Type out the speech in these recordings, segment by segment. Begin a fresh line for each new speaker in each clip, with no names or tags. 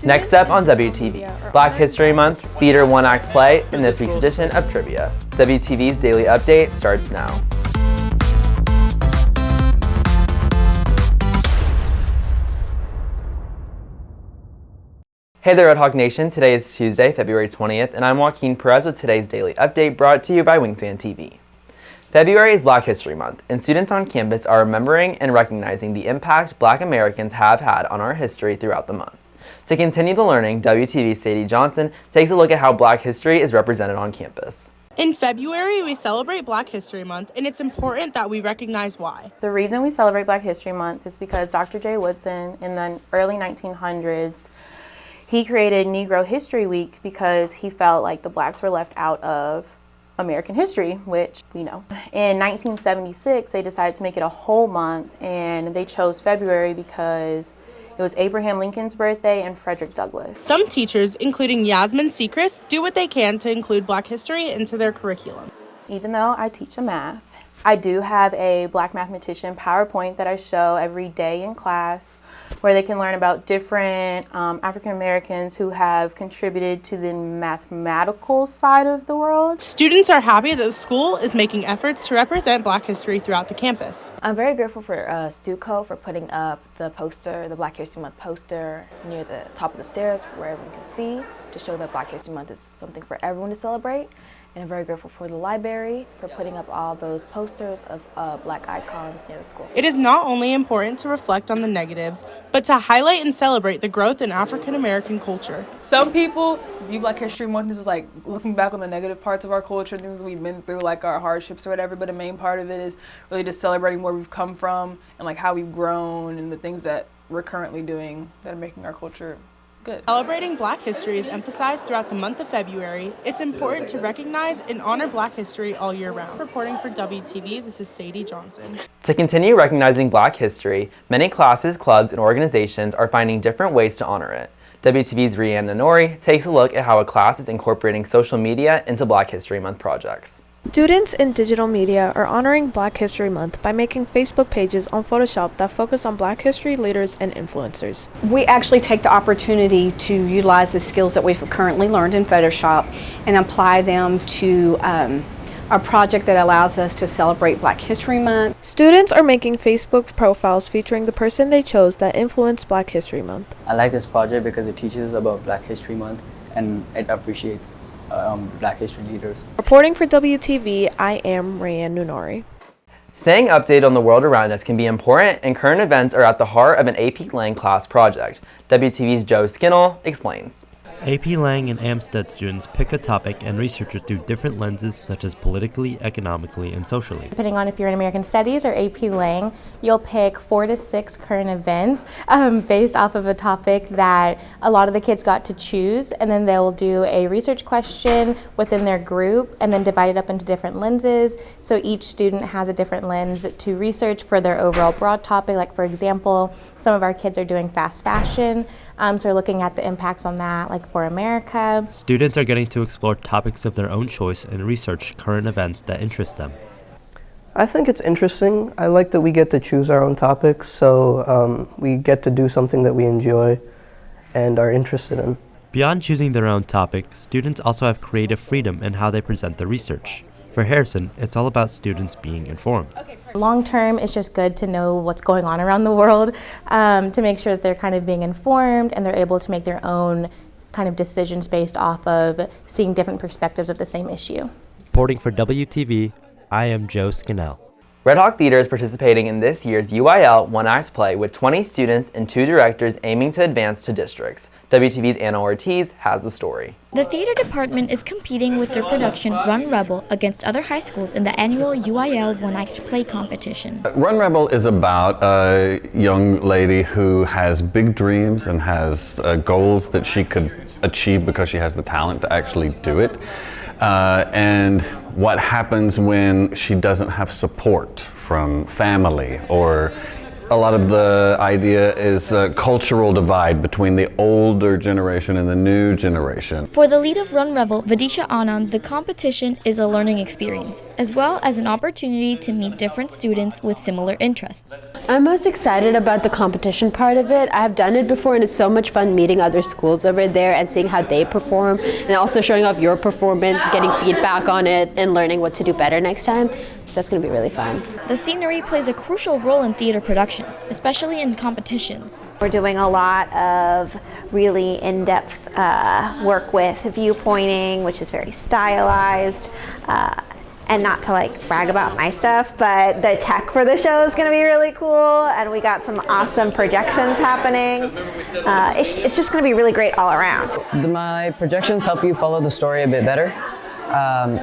Next up on WTV, Black History Month, Theater One Act Play, in this week's edition of Trivia. WTV's Daily Update starts now. Hey there, Red Hawk Nation. Today is Tuesday, February 20th, and I'm Joaquin Perez with today's Daily Update brought to you by Wingspan TV. February is Black History Month, and students on campus are remembering and recognizing the impact Black Americans have had on our history throughout the month. To continue the learning, WTV's Sadie Johnson takes a look at how Black history is represented on campus.
In February, we celebrate Black History Month, and it's important that we recognize why.
The reason we celebrate Black History Month is because Dr. J. Woodson, in the early 1900s, he created Negro History Week because he felt like the blacks were left out of American history, which we know. In 1976, they decided to make it a whole month, and they chose February because it was Abraham Lincoln's birthday and Frederick Douglass.
Some teachers, including Yasmin Sechrist, do what they can to include Black history into their curriculum.
Even though I teach math, I do have a Black mathematician PowerPoint that I show every day in class where they can learn about different African Americans who have contributed to the mathematical side of the world.
Students are happy that the school is making efforts to represent Black history throughout the campus.
I'm very grateful for Stuco for putting up the poster, the Black History Month poster, near the top of the stairs where everyone can see, to show that Black History Month is something for everyone to celebrate. And I'm very grateful for the library for putting up all those posters of Black icons near the school.
It is not only important to reflect on the negatives, but to highlight and celebrate the growth in African American culture.
Some people view Black History Month as like looking back on the negative parts of our culture, things we've been through, like our hardships or whatever, but the main part of it is really just celebrating where we've come from and like how we've grown and the things that we're currently doing that are making our culture good.
Celebrating Black history is emphasized throughout the month of February. It's important to recognize and honor Black history all year round. Reporting for WTV, this is Sadie Johnson.
To continue recognizing Black history, many classes, clubs, and organizations are finding different ways to honor it. WTV's Rhianna Nori takes a look at how a class is incorporating social media into Black History Month projects.
Students in digital media are honoring Black History Month by making Facebook pages on Photoshop that focus on Black history leaders and influencers.
We actually take the opportunity to utilize the skills that we've currently learned in Photoshop and apply them to a project that allows us to celebrate Black History Month.
Students are making Facebook profiles featuring the person they chose that influenced Black History Month.
I like this project because it teaches about Black History Month and it appreciates Black history leaders.
Reporting for WTV, I am Rhianna Nori.
Staying updated on the world around us can be important, and current events are at the heart of an AP Lang class project. WTV's Joe Skinnell explains.
AP Lang and Amstead students pick a topic and research it through different lenses such as politically, economically, and socially.
Depending on if you're in American Studies or AP Lang, you'll pick 4 to 6 current events based off of a topic that a lot of the kids got to choose, and then they'll do a research question within their group and then divide it up into different lenses. So each student has a different lens to research for their overall broad topic. Like for example, some of our kids are doing fast fashion, so we're looking at the impacts on that, like for America.
Students are getting to explore topics of their own choice and research current events that interest them.
I think it's interesting. I like that we get to choose our own topics, so we get to do something that we enjoy and are interested in.
Beyond choosing their own topic, students also have creative freedom in how they present their research. For Harrison, it's all about students being informed.
Long term, it's just good to know what's going on around the world to make sure that they're kind of being informed and they're able to make their own kind of decisions based off of seeing different perspectives of the same issue.
Reporting for WTV, I am Joe Skinnell.
Red Hawk Theater is participating in this year's UIL One Act Play with 20 students and 2 directors aiming to advance to districts. WTV's Anna Ortiz has the story.
The theater department is competing with their production Run Rebel against other high schools in the annual UIL One Act Play competition.
Run Rebel is about a young lady who has big dreams and has goals that she could achieve because she has the talent to actually do it. And what happens when she doesn't have support from family or a lot of the idea is a cultural divide between the older generation and the new generation.
For the lead of Run Rebel, Vidisha Anand, the competition is a learning experience, as well as an opportunity to meet different students with similar interests.
I'm most excited about the competition part of it. I have done it before and it's so much fun meeting other schools over there and seeing how they perform and also showing off your performance, getting feedback on it and learning what to do better next time. That's going to be really fun.
The scenery plays a crucial role in theater productions, especially in competitions.
We're doing a lot of really in-depth work with viewpointing, which is very stylized. And not to like brag about my stuff, but the tech for the show is gonna be really cool, and we got some awesome projections happening. It's just gonna be really great all around.
My projections help you follow the story a bit better.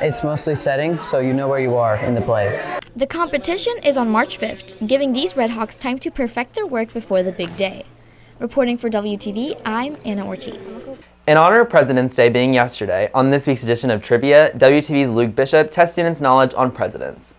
It's mostly setting, so you know where you are in the play.
The competition is on March 5th, giving these Redhawks time to perfect their work before the big day. Reporting for WTV, I'm Anna Ortiz.
In honor of President's Day being yesterday, on this week's edition of Trivia, WTV's Luke Bishop tests students' knowledge on presidents.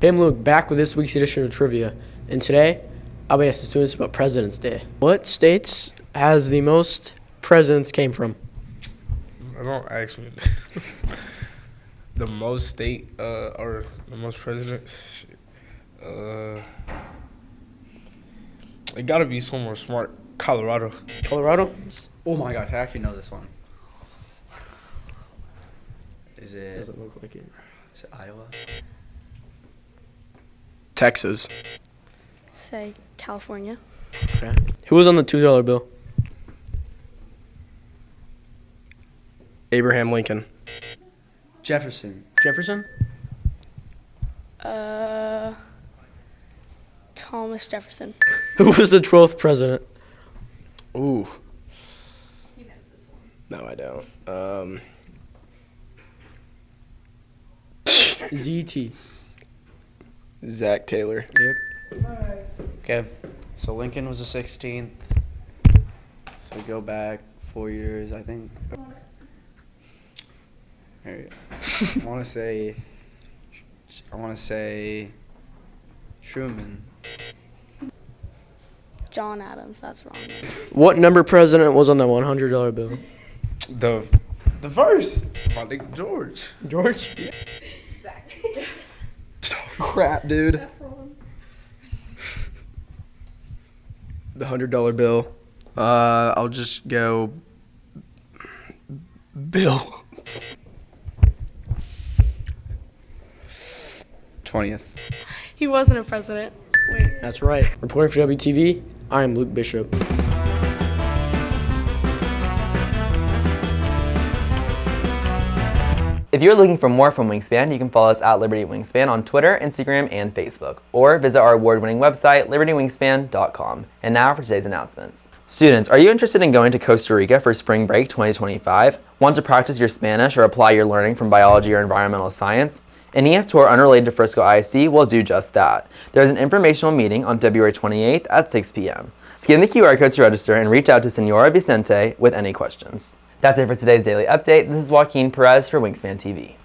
Hey, I'm Luke, back with this week's edition of Trivia, and today I'll be asking students about President's Day. What states has the most presidents came from?
Don't ask me. The most state or the most presidents. It gotta be somewhere smart. Colorado.
Colorado?
Oh my gosh, I actually know this one. Is it?
Doesn't look like it.
Is it Iowa?
Texas.
Say California.
Okay. Who was on the $2 bill? Abraham Lincoln.
Jefferson.
Jefferson?
Thomas Jefferson.
Who was the 12th president? Ooh.
He knows this one.
No, I don't. ZT. Zach Taylor.
Yep. Okay, so Lincoln was the 16th. So we go back 4 years, I think. Alright. I want to say Truman.
John Adams, that's wrong.
What number president was on the $100 bill?
The first. My nigga George.
George? Yeah. Crap, dude. The $100 bill. I'll just go Bill.
20th.
He wasn't a president. Wait.
That's right. Reporting for WTV, I'm Luke Bishop.
If you're looking for more from Wingspan, you can follow us at Liberty Wingspan on Twitter, Instagram, and Facebook, or visit our award-winning website, libertywingspan.com. And now for today's announcements. Students, are you interested in going to Costa Rica for Spring Break 2025? Want to practice your Spanish or apply your learning from biology or environmental science? An EF tour unrelated to Frisco ISD will do just that. There's an informational meeting on February 28th at 6 p.m. Scan the QR code to register and reach out to Senora Vicente with any questions. That's it for today's daily update. This is Joaquin Perez for Wingspan TV.